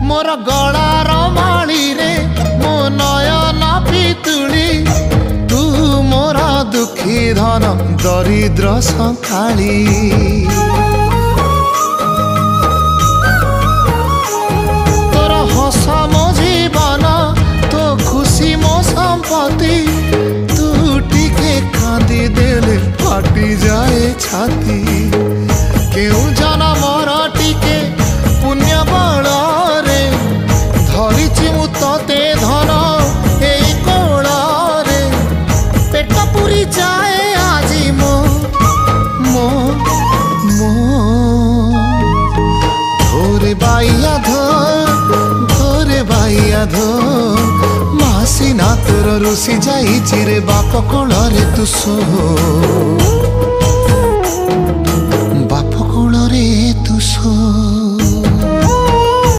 मोर गलार माली रे मो नयन पितुली तू मोर दुखी धन दरिद्र संखाली तोर हस मो जीवन तो खुशी मो संपत्ति तू टिके कांदी देले फाटी जाए छाती केउ जनमर टिके पुण्य बल रे धरिछि मु तते धन एई कोल रे पेट पुरी जाए आजी मो मो मो धोरे बाइया धो मासी ना तोर रुसी जाई चिरे बाप कोल रे तू सो।